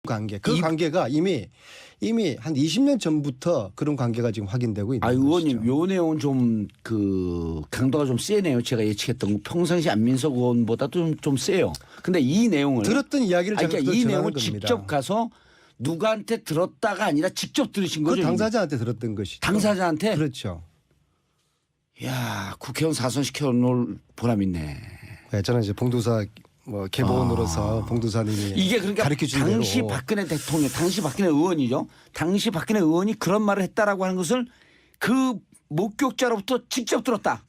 관계. 그 관계가 이미 한 20년 전부터 그런 관계가 지금 확인되고 있는 것이죠. 의원님 요 내용은 좀 그 강도가 좀 세네요. 제가 예측했던 거. 평상시 안민석 의원보다도 좀 세요. 근데 이 내용을 들었던 이야기를 제가 그러니까 이 내용을 겁니다. 직접 가서 누구한테 들었다가 아니라 직접 들으신 거죠. 그 당사자한테 들었던 것이죠. 당사자한테? 그렇죠. 야, 국회의원 사선시켜 놓을 보람 있네. 네, 저는 이제 봉도사 개보원으로서 봉도사님이 이게 그러니까 가르쳐준 당시 대로 박근혜 대통령, 당시 박근혜 의원이죠. 당시 박근혜 의원이 그런 말을 했다라고 하는 것을 그 목격자로부터 직접 들었다.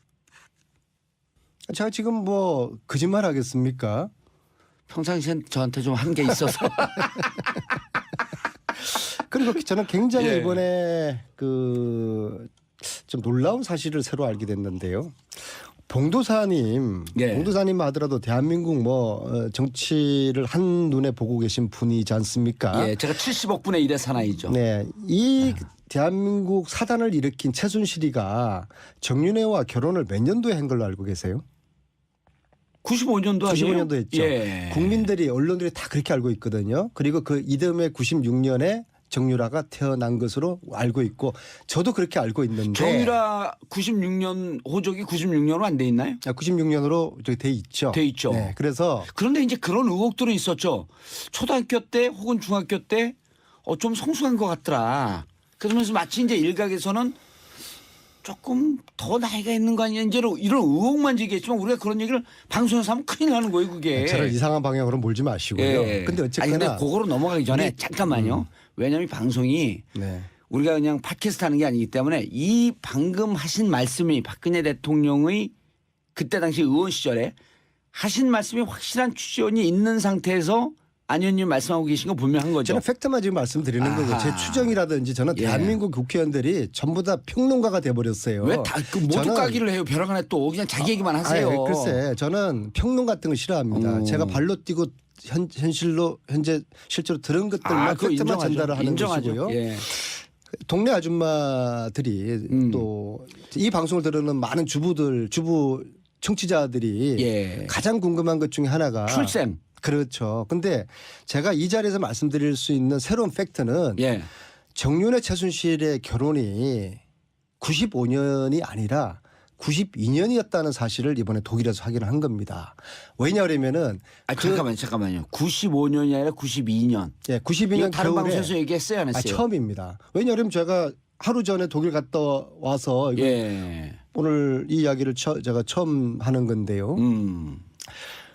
제가 지금 뭐 거짓말 하겠습니까? 평상시엔 저한테 좀 한 게 있어서. 그리고 저는 굉장히 예. 이번에 그 좀 놀라운 사실을 새로 알게 됐는데요. 봉도사님 하더라도 대한민국 정치를 한눈에 보고 계신 분이지 않습니까? 예, 제가 70억 분의 1의 사나이죠. 네, 이 대한민국 사단을 일으킨 최순실이가 정윤회와 결혼을 몇 년도에 한 걸로 알고 계세요? 95년도 아니에요? 95년도 했죠. 예. 국민들이 언론들이 다 그렇게 알고 있거든요. 그리고 그 이듬해 96년에 정유라가 태어난 것으로 알고 있고 저도 그렇게 알고 있는데 정유라 96년 호적이 96년으로 안 돼 있나요? 96년으로 돼 있죠. 돼 있죠. 네, 그래서 그런데 이제 그런 의혹들은 있었죠. 초등학교 때 혹은 중학교 때 좀 성숙한 것 같더라. 그러면서 마치 이제 일각에서는 조금 더 나이가 있는 거 아니냐 이제 이런 의혹만 제기했지만 우리가 그런 얘기를 방송에서 하면 큰일 나는 거예요 그게. 저를 이상한 방향으로 몰지 마시고요. 예. 근데 어쨌거나 아니 근데 그거로 넘어가기 전에 잠깐만요. 왜냐하면 이 방송이 네. 우리가 그냥 팟캐스트 하는 게 아니기 때문에 이 방금 하신 말씀이 박근혜 대통령의 그때 당시 의원 시절에 하신 말씀이 확실한 추정이 있는 상태에서 안 의원님 말씀하고 계신 거 분명한 거죠. 저는 팩트만 지금 말씀드리는 거고 제 추정이라든지 저는 대한민국 국회의원들이 전부 다 평론가가 돼버렸어요. 왜 다 그 모두 까기를 해요? 벼랑 안에 또 그냥 자기 얘기만 하세요. 글쎄 저는 평론 같은 거 싫어합니다. 제가 발로 뛰고 현재 실제로 들은 것들만 팩트만 전달을 하는 것이고요. 예. 동네 아줌마들이 또 이 방송을 들으는 많은 주부 청취자들이 예. 가장 궁금한 것 중에 하나가 출생. 그렇죠. 근데 제가 이 자리에서 말씀드릴 수 있는 새로운 팩트는 예. 정윤회 최순실의 결혼이 95년이 아니라 92년이었다는 사실을 이번에 독일에서 확인을 한 겁니다. 왜냐하면은 잠깐만요. 95년이 아니라 92년. 예, 92년 이거 다른 겨울에 방송에서 얘기했어요, 안 했어요? 처음입니다. 왜냐하면 제가 하루 전에 독일 갔다 와서 오늘 이 이야기를 제가 처음 하는 건데요.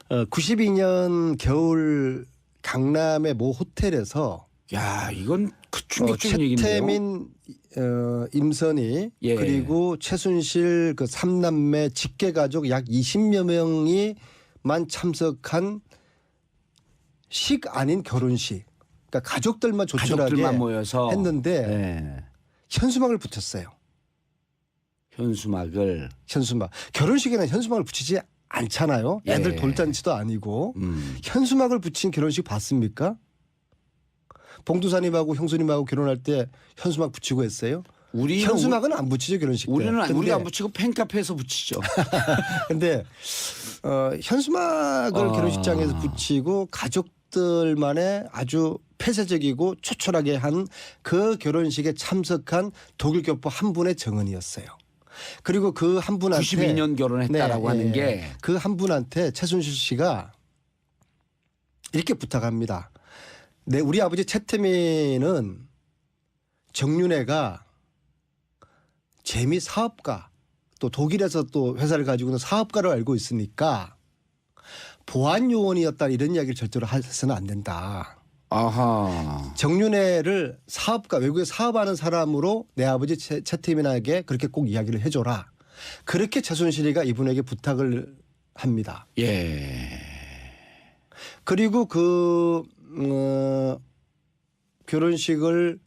92년 겨울 강남의 모 호텔에서 야, 이건 그 충격적인 얘기인데요. 최태민 임선희 그리고 최순실 그 3남매 직계 가족 약 20여 명이만 참석한 식 아닌 결혼식. 그러니까 가족들만 조촐하게 모여서 했는데 현수막을 붙였어요. 현수막. 결혼식에는 현수막을 붙이지 않잖아요. 애들 돌잔치도 아니고 현수막을 붙인 결혼식 봤습니까? 봉두사님하고 형수님하고 결혼할 때 현수막 붙이고 했어요? 현수막은 안 붙이죠 결혼식 때. 우리가 안 붙이고 팬카페에서 붙이죠. 근데 현수막을 결혼식장에서 붙이고 가족들만의 아주 폐쇄적이고 초촐하게 한 그 결혼식에 참석한 독일 교포 한 분의 정언이었어요. 그리고 그 한 분한테 92년 결혼했다라고 하는 게 그 한 분한테 최순실 씨가 이렇게 부탁합니다. 우리 아버지 최태민은 정윤회가 재미 사업가 또 독일에서 또 회사를 가지고 있는 사업가로 알고 있으니까 보안 요원이었다 이런 이야기를 절대로 해서는 안 된다. 아하. 정윤회를 사업가 외국에 사업하는 사람으로 내 아버지 최태민에게 그렇게 꼭 이야기를 해줘라. 그렇게 최순실이가 이분에게 부탁을 합니다. 예. 그리고 그 결혼식을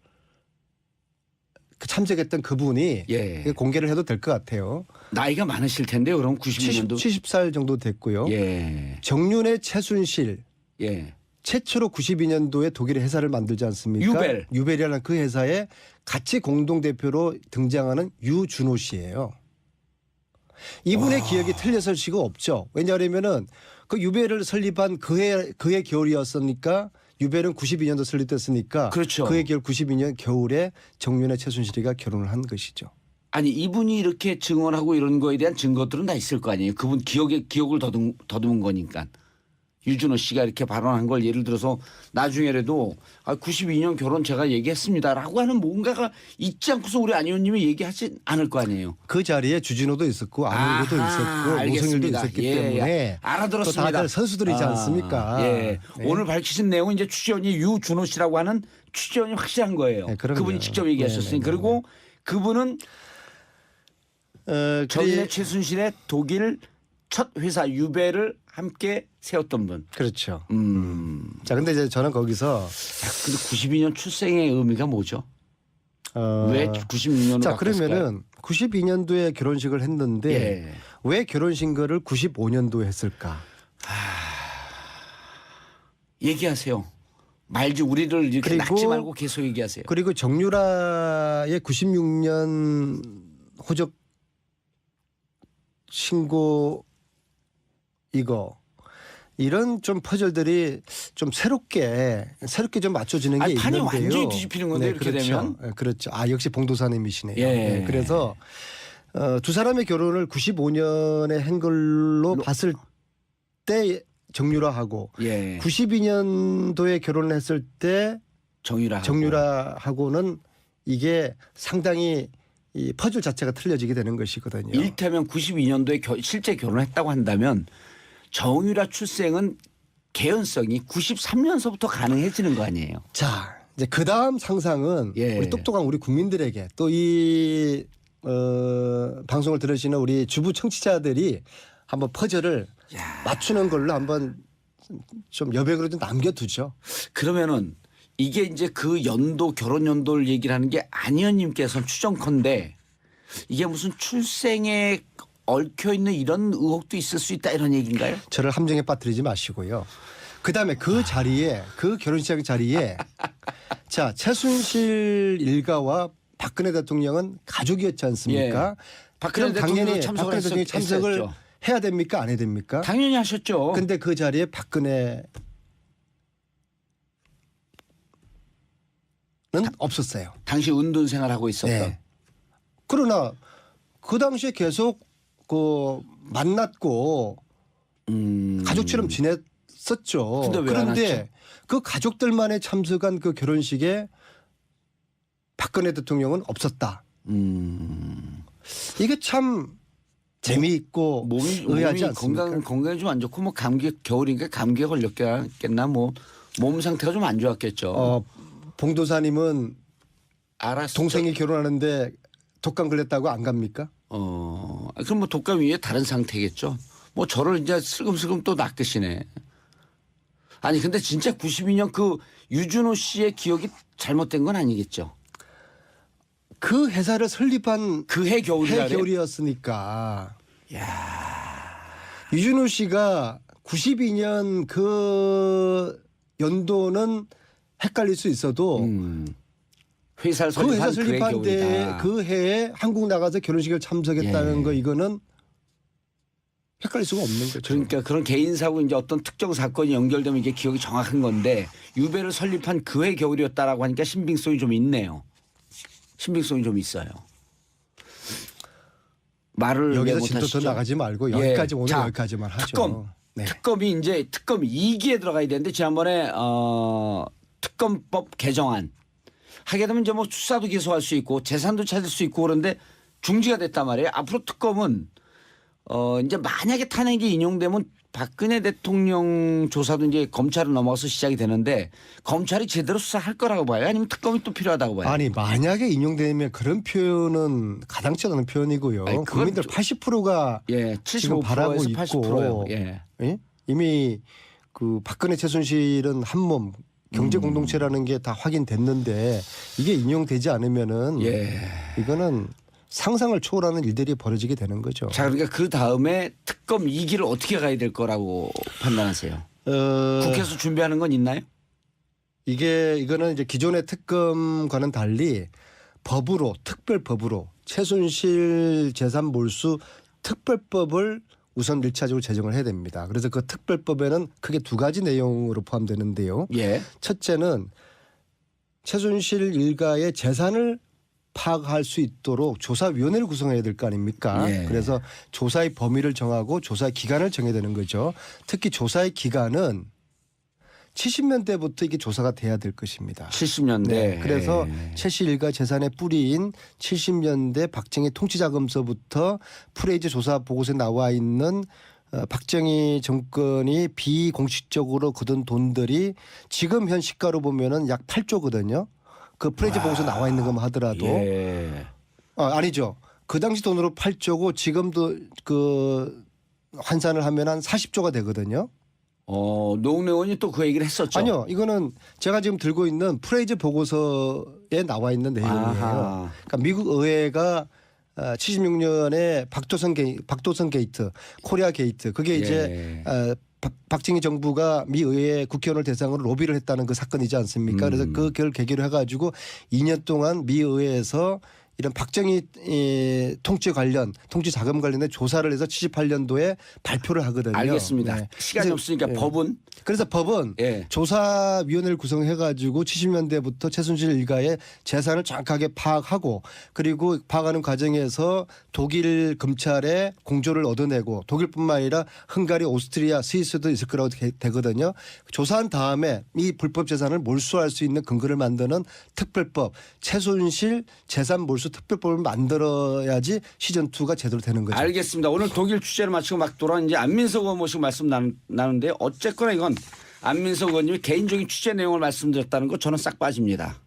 참석했던 그분이 공개를 해도 될 것 같아요. 나이가 많으실 텐데요. 그럼 90년도 70살 정도 됐고요. 정윤회 최순실 최초로 92년도에 독일의 회사를 만들지 않습니까? 유벨이라는 그 회사에 같이 공동대표로 등장하는 유준호 씨예요. 이분의 기억이 틀렸을 수가 없죠. 왜냐하면은 그 유벨을 설립한 그해 겨울이었으니까 유배는 92년도 설립됐으니까 그렇죠. 그해 겨울 92년 겨울에 정윤회 최순실이가 결혼을 한 것이죠. 아니 이분이 이렇게 증언하고 이런 거에 대한 증거들은 다 있을 거 아니에요. 그분 기억을 더듬은 거니까. 유준호 씨가 이렇게 발언한 걸 예를 들어서 나중에라도 92년 결혼 제가 얘기했습니다라고 하는 뭔가가 있지 않고서 우리 안 의원님이 얘기하지 않을 거 아니에요. 그 자리에 주진호도 있었고 안우도 아하, 있었고 노성일도 알겠습니다. 있었기 예, 때문에 예. 알아들었습니다. 또 다들 선수들이지 않습니까? 예. 네. 오늘 밝히신 내용은 이제 취재원이 유준호 씨라고 하는 취재원이 확실한 거예요. 네, 그럼요. 그분이 직접 얘기하셨으니. 네, 네, 그리고 그분은 정윤회 그래, 최순실의 독일 첫 회사 유배를 함께 세웠던 분. 그렇죠. 자, 자, 근데 이제 저는 거기서 근데 92년 출생의 의미가 뭐죠? 왜 96년으로 자, 바꿨을까요? 그러면은 92년도에 결혼식을 했는데 예. 왜 결혼식을 95년도에 했을까? 얘기하세요. 말지 우리를 이렇게 그리고- 낚지 말고 계속 얘기하세요. 그리고 정유라의 96년 호적 신고 이거 이런 좀 퍼즐들이 좀 새롭게 좀 맞춰지는 게 아니, 판이 있는데요. 완전히 뒤집히는 건데 이렇게 그렇죠. 되면. 네, 그렇죠. 아 역시 봉도사님이시네요. 예. 네, 그래서 두 사람의 결혼을 95년에 한 걸로 봤을 때 정유라하고 예. 92년도에 결혼을 했을 때 정유라하고는 이게 상당히 이 퍼즐 자체가 틀려지게 되는 것이거든요. 일테면 92년도에 실제 결혼했다고 한다면 정유라 출생은 개연성이 93년서부터 가능해지는 거 아니에요. 자, 이제 그 다음 상상은 예. 우리 똑똑한 우리 국민들에게 또 이 방송을 들으시는 우리 주부 청취자들이 한번 퍼즐을 맞추는 걸로 한번 좀 여백으로 좀 남겨두죠. 그러면은 이게 이제 그 연도 결혼 연도를 얘기를 하는 게 안 의원님께서는 추정컨대 이게 무슨 출생에 얽혀 있는 이런 의혹도 있을 수 있다 이런 얘기인가요? 저를 함정에 빠뜨리지 마시고요. 그다음에 그 자리에 그 결혼식 자리에 자 최순실 일가와 박근혜 대통령은 가족이었지 않습니까? 박근혜 그럼 당연히 대통령도 박근혜 대통령이 참석을 했었죠. 해야 됩니까? 안 해야 됩니까? 당연히 하셨죠. 근데 그 자리에 박근혜는 없었어요. 당시 운동 생활하고 있었던. 네. 그러나 그 당시에 계속 그 만났고 가족처럼 지냈었죠. 근데 왜안 그런데 왔죠? 그 가족들만에 참석한 그 결혼식에 박근혜 대통령은 없었다. 이게 참 재미있고 몸이 의아하지 않습니까? 건강이 좀 안 좋고 뭐 감기 겨울이니까 감기에 걸렸겠나 뭐 몸 상태가 좀 안 좋았겠죠. 봉도사님은 알았어. 동생이 결혼하는데 독감 걸렸다고 안 갑니까? 그럼 뭐 독감 위에 다른 상태겠죠. 뭐 저를 이제 슬금슬금 또 낚으시네. 아니 근데 진짜 92년 그 유준호 씨의 기억이 잘못된 건 아니겠죠. 그 회사를 설립한 그 해 겨울이라. 겨울이었으니까. 유준호 씨가 92년 그 연도는 헷갈릴 수 있어도 회사를 그 회사 설립한 그해 설립한 때 겨울이다. 그 해에 한국 나가서 결혼식을 참석했다는 예. 거 이거는 헷갈릴 수가 없는 거죠. 그러니까 그런 개인사고 이제 어떤 특정 사건이 연결되면 이게 기억이 정확한 건데 유배를 설립한 그 해 겨울이었다라고 하니까 신빙성이 좀 있네요. 신빙성이 좀 있어요. 말을 여기서 왜 진도 더 못하시죠? 나가지 말고 예. 여기까지 오늘 자, 여기까지만 하죠. 특검. 네. 특검이 이제 특검 2기에 들어가야 되는데 지난번에 특검법 개정안 하게 되면 이제 뭐 수사도 기소할 수 있고 재산도 찾을 수 있고 그런데 중지가 됐단 말이에요. 앞으로 특검은 이제 만약에 탄핵이 인용되면 박근혜 대통령 조사도 이제 검찰로 넘어가서 시작이 되는데 검찰이 제대로 수사할 거라고 봐요. 아니면 특검이 또 필요하다고 봐요. 아니 만약에 인용되면 그런 표현은 가당치 않은 표현이고요. 아니, 그건 국민들 좀- 80%가 예, 지금 75%에서 바라고 80%예요. 있고 예. 예? 이미 그 박근혜 최순실은 한 몸 경제 공동체라는 게 다 확인됐는데 이게 인용되지 않으면은 예. 이거는 상상을 초월하는 일들이 벌어지게 되는 거죠. 자, 그러니까 그 다음에 특검 2기를 어떻게 가야 될 거라고 판단하세요? 국회에서 준비하는 건 있나요? 이거는 이제 기존의 특검과는 달리 법으로 특별법으로 최순실 재산 몰수 특별법을 우선 1차적으로 제정을 해야 됩니다. 그래서 그 특별법에는 크게 두 가지 내용으로 포함되는데요. 예. 첫째는 최순실 일가의 재산을 파악할 수 있도록 조사위원회를 구성해야 될 거 아닙니까? 예. 그래서 조사의 범위를 정하고 조사의 기간을 정해야 되는 거죠. 특히 조사의 기간은 70년대부터 이게 조사가 돼야 될 것입니다. 70년대. 네. 그래서 최씨 일가 재산의 뿌리인 70년대 박정희 통치자금서부터 프레이즈 조사 보고서에 나와 있는 박정희 정권이 비공식적으로 거둔 돈들이 지금 현 시가로 보면은 약 8조거든요. 그 프레이즈 보고서 나와 있는 것만 하더라도 예. 아니죠. 그 당시 돈으로 8조고 지금도 그 환산을 하면 한 40조가 되거든요. 노웅래 의원이 또 그 얘기를 했었죠. 아니요. 이거는 제가 지금 들고 있는 프레이즈 보고서에 나와 있는 내용이에요. 아하. 그러니까 미국 의회가 76년에 박도선 게이트, 코리아 게이트 그게 이제 박정희 정부가 미 의회 국회의원을 대상으로 로비를 했다는 그 사건이지 않습니까? 그래서 그걸 계기로 해가지고 2년 동안 미 의회에서 이런 박정희 통치 자금 관련된 조사를 해서 78년도에 발표를 하거든요. 알겠습니다. 네. 시간이 그래서, 없으니까 네. 법은 그래서 법은 예. 조사위원회를 구성해가지고 70년대부터 최순실 일가의 재산을 정확하게 파악하고 그리고 파악하는 과정에서 독일 검찰의 공조를 얻어내고 독일뿐만 아니라 헝가리, 오스트리아, 스위스도 있을 거라고 되거든요. 조사한 다음에 이 불법 재산을 몰수할 수 있는 근거를 만드는 특별법, 최순실 재산 몰수 특별법을 만들어야지 시즌2가 제대로 되는 거죠. 알겠습니다. 오늘 독일 취재를 마치고 막 돌아온 이제 안민석 의원 모시고 말씀 나누는데 어쨌거나 이건 안민석 의원님이 개인적인 취재 내용을 말씀드렸다는 거 저는 싹 빠집니다.